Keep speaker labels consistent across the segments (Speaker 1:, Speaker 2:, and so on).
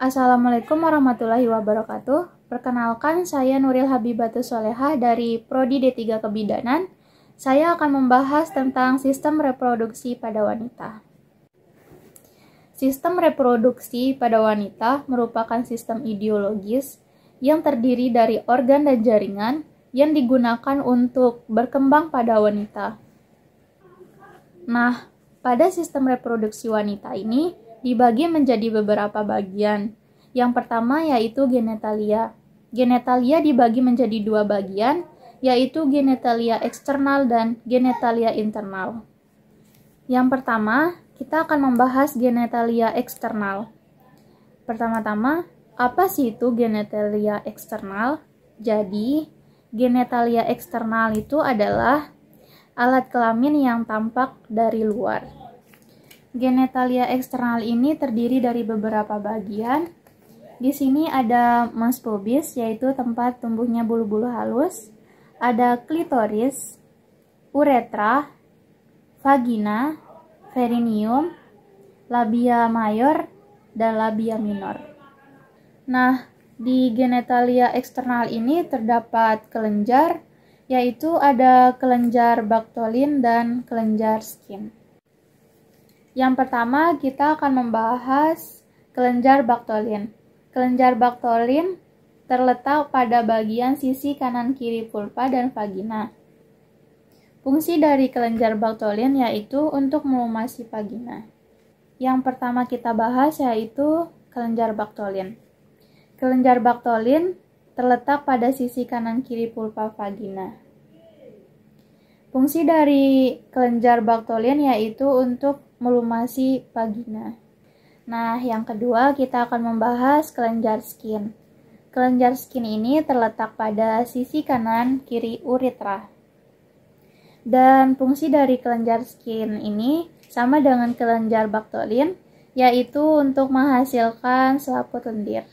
Speaker 1: Assalamualaikum warahmatullahi wabarakatuh. Perkenalkan, saya Nuril Habibatus Solehah dari Prodi D3 Kebidanan. Saya akan membahas tentang sistem reproduksi pada wanita. Sistem reproduksi pada wanita merupakan sistem ideologis yang terdiri dari organ dan jaringan yang digunakan untuk berkembang pada wanita. Nah, pada sistem reproduksi wanita ini dibagi menjadi beberapa bagian. Yang pertama yaitu genitalia. Genitalia dibagi menjadi dua bagian, yaitu genitalia eksternal dan genitalia internal. Yang pertama, kita akan membahas genitalia eksternal. Pertama-tama, apa sih itu genitalia eksternal? Jadi, genitalia eksternal itu adalah alat kelamin yang tampak dari luar. Genitalia eksternal ini terdiri dari beberapa bagian. Di sini ada mons pubis, yaitu tempat tumbuhnya bulu-bulu halus. Ada klitoris, uretra, vagina, perineum, labia mayor, dan labia minor. Nah, di genitalia eksternal ini terdapat kelenjar, yaitu ada kelenjar Bartholin dan kelenjar Skin. Yang pertama, kita akan membahas kelenjar Bartholin. Kelenjar Bartholin terletak pada bagian sisi kanan kiri vulva dan vagina. Fungsi dari kelenjar Bartholin yaitu untuk melumasi vagina. Yang pertama kita bahas yaitu kelenjar Bartholin. Kelenjar Bartholin terletak pada sisi kanan kiri vulva vagina. Fungsi dari kelenjar Bartholin yaitu untuk melumasi vagina. Nah, yang kedua kita akan membahas kelenjar Skin. Kelenjar Skin ini terletak pada sisi kanan kiri uretra. Dan fungsi dari kelenjar Skin ini sama dengan kelenjar Bartholin, yaitu untuk menghasilkan selaput lendir.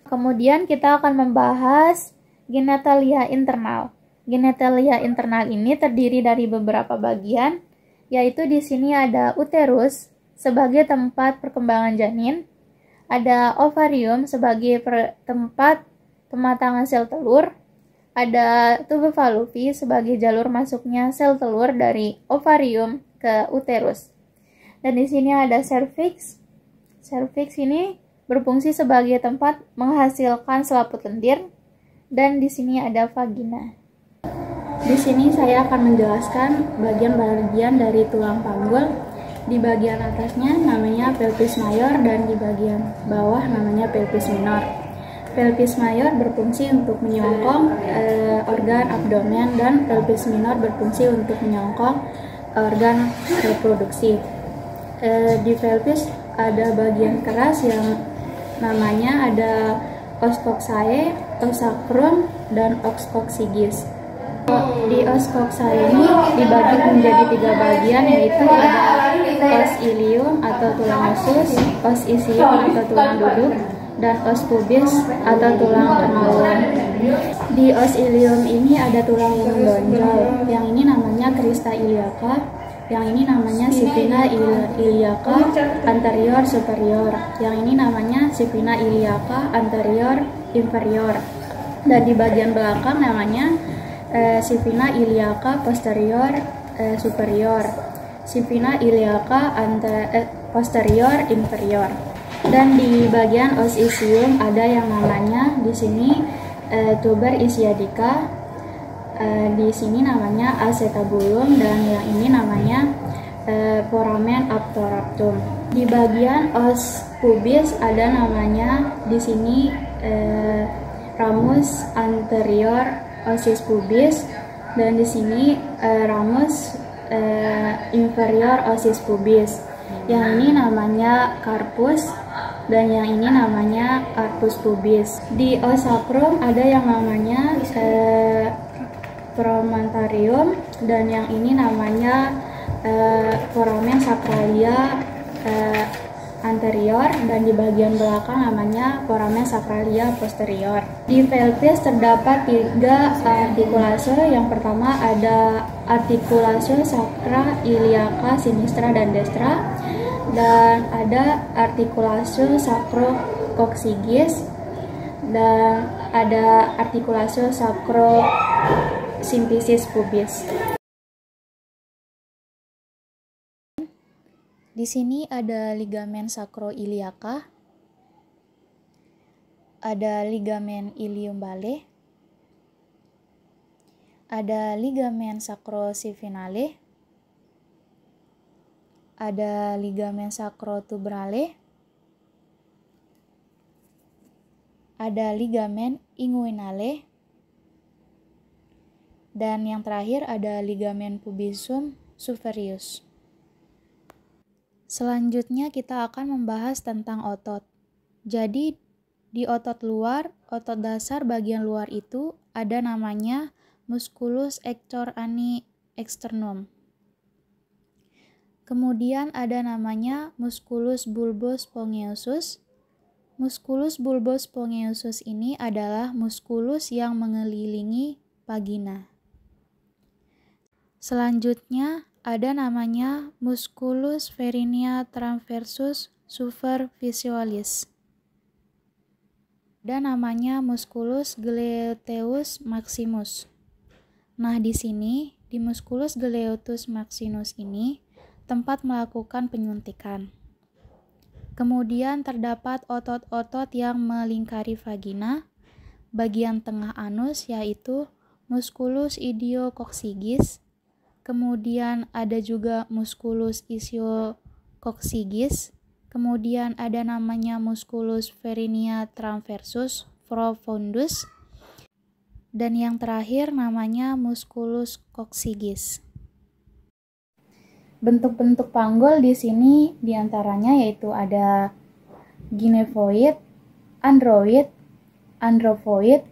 Speaker 1: Kemudian kita akan membahas genitalia internal. Genitalia internal ini terdiri dari beberapa bagian, yaitu di sini ada uterus sebagai tempat perkembangan janin, ada ovarium sebagai tempat pematangan sel telur, ada tubuh Fallopi sebagai jalur masuknya sel telur dari ovarium ke uterus. Dan di sini ada cervix. Cervix ini berfungsi sebagai tempat menghasilkan selaput lendir, dan di sini ada vagina. Di sini saya akan menjelaskan bagian-bagian dari tulang panggul. Di bagian atasnya namanya pelvis mayor dan di bagian bawah namanya pelvis minor. Pelvis mayor berfungsi untuk menyongkong organ abdomen dan pelvis minor berfungsi untuk menyongkong organ reproduksi. Di pelvis ada bagian keras yang namanya ada os coxae, os sacrum, dan os coccygeus. Di os coxae ini dibagi menjadi tiga bagian, yaitu ada os ilium atau tulang usus, os isium atau tulang duduk, dan os pubis atau tulang kemaluan. Di os ilium ini ada tulang yang menonjol, yang ini namanya crista iliaca, yang ini namanya sipina iliaca anterior superior, yang ini namanya sipina iliaca anterior inferior, dan di bagian belakang namanya sipina iliaca posterior superior, sipina iliaca posterior inferior. Dan di bagian os isium ada yang namanya di sini tuber isiadica, di sini namanya acetabulum, dan yang ini namanya foramen obturatum. Di bagian os pubis ada namanya di sini ramus anterior osis pubis, dan di sini ramus inferior osis pubis. Yang ini namanya carpus, dan yang ini namanya carpus pubis. Di os sacrum ada yang namanya promontorium, dan yang ini namanya foramen sacralia anterior, dan di bagian belakang namanya foramen sacralia posterior. Di pelvis terdapat tiga artikulase. Yang pertama ada artikulase sacra iliaca sinistra dan destra, dan ada artikulase sacro ischiococcygeus, dan ada articulatio sacrosymphysis pubis. Di sini ada ligamen sacroiliaca, ada ligamen ilium bale, ada ligamen sacrosiphinale, ada ligamen sacrotuberale, ada ligamen inguinale, dan yang terakhir ada ligamen pubisum suferius. Selanjutnya kita akan membahas tentang otot. Jadi di otot luar, otot dasar bagian luar itu ada namanya musculus ector ani externum. Kemudian ada namanya musculus bulbus spongiosius. Musculus bulbus spongiosius ini adalah musculus yang mengelilingi vagina. Selanjutnya ada namanya musculus verinia transversus superficialis. Dan namanya musculus gluteus maximus. Nah, di sini di musculus gluteus maximus ini tempat melakukan penyuntikan. Kemudian terdapat otot-otot yang melingkari vagina, bagian tengah anus yaitu musculus idiococcygeus. Kemudian ada juga musculus ischiococcygeus. Kemudian ada namanya musculus verinia transversus profundus. Dan yang terakhir namanya musculus coccygeus. Bentuk-bentuk panggul di sini diantaranya yaitu ada gynevoid, android, androvoid,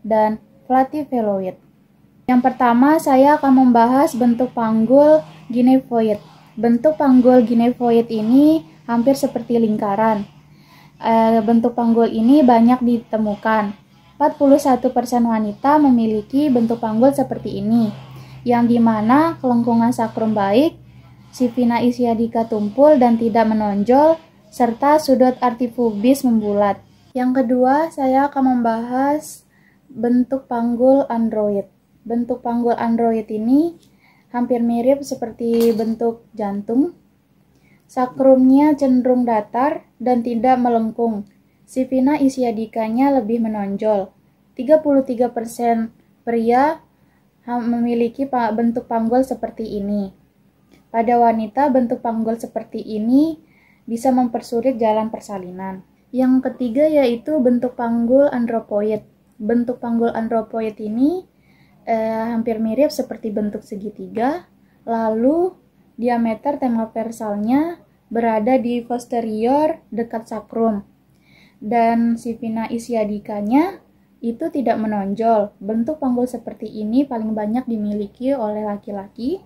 Speaker 1: dan plativeloid. Yang pertama saya akan membahas bentuk panggul gynevoid. Bentuk panggul gynevoid ini hampir seperti lingkaran. Bentuk panggul ini banyak ditemukan. 41% wanita memiliki bentuk panggul seperti ini, yang dimana kelengkungan sakrum baik, sifina ischiadica tumpul dan tidak menonjol, serta sudut artifubis membulat. Yang kedua, saya akan membahas bentuk panggul android. Bentuk panggul android ini hampir mirip seperti bentuk jantung. Sakrumnya cenderung datar dan tidak melengkung. Sifina ischiadicanya lebih menonjol. 33% pria memiliki bentuk panggul seperti ini. Pada wanita, bentuk panggul seperti ini bisa mempersulit jalan persalinan. Yang ketiga yaitu bentuk panggul andropoid. Bentuk panggul andropoid ini hampir mirip seperti bentuk segitiga, lalu diameter temalversalnya berada di posterior dekat sakrum. Dan sifina ischiadicanya itu tidak menonjol. Bentuk panggul seperti ini paling banyak dimiliki oleh laki-laki,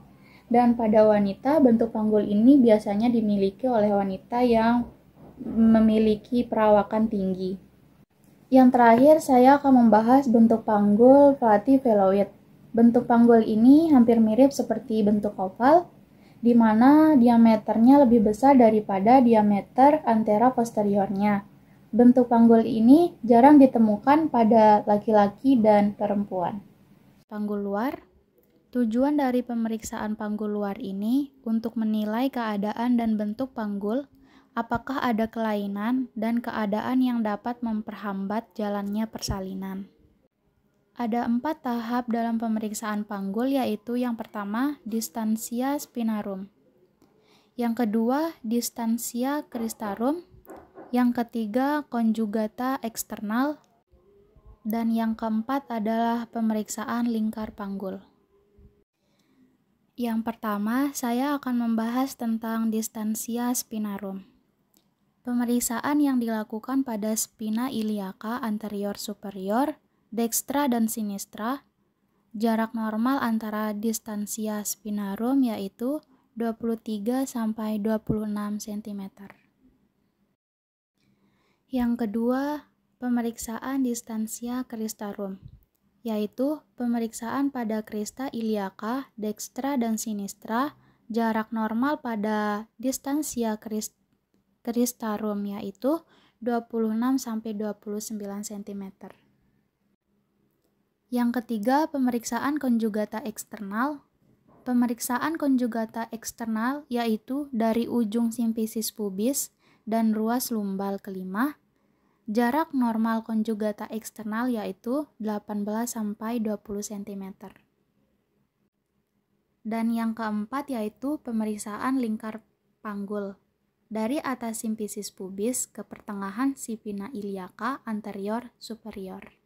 Speaker 1: dan pada wanita bentuk panggul ini biasanya dimiliki oleh wanita yang memiliki perawakan tinggi. Yang terakhir saya akan membahas bentuk panggul plativeloid. Bentuk panggul ini hampir mirip seperti bentuk oval, di mana diameternya lebih besar daripada diameter antera posteriornya. Bentuk panggul ini jarang ditemukan pada laki-laki dan perempuan. Panggul luar. Tujuan dari pemeriksaan panggul luar ini untuk menilai keadaan dan bentuk panggul, apakah ada kelainan dan keadaan yang dapat memperhambat jalannya persalinan. Ada 4 tahap dalam pemeriksaan panggul, yaitu yang pertama, distansia spinarum. Yang kedua, distansia cristarum. Yang ketiga, conjugata eksternal. Dan yang keempat adalah pemeriksaan lingkar panggul. Yang pertama, saya akan membahas tentang distansia spinarum. Pemeriksaan yang dilakukan pada spina iliaca anterior superior, dextra dan sinistra. Jarak normal antara distansia spinarum yaitu 23 sampai 26 cm. Yang kedua, pemeriksaan distansia cristarum, yaitu pemeriksaan pada crista iliaca, dextra dan sinistra. Jarak normal pada distansia cristarum yaitu 26-29 cm. Yang ketiga, pemeriksaan konjugata eksternal. Pemeriksaan konjugata eksternal yaitu dari ujung simfisis pubis dan ruas lumbal kelima. Jarak normal konjugata eksternal yaitu 18-20 cm. Dan yang keempat yaitu pemeriksaan lingkar panggul dari atas simfisis pubis ke pertengahan sipina iliaca anterior superior.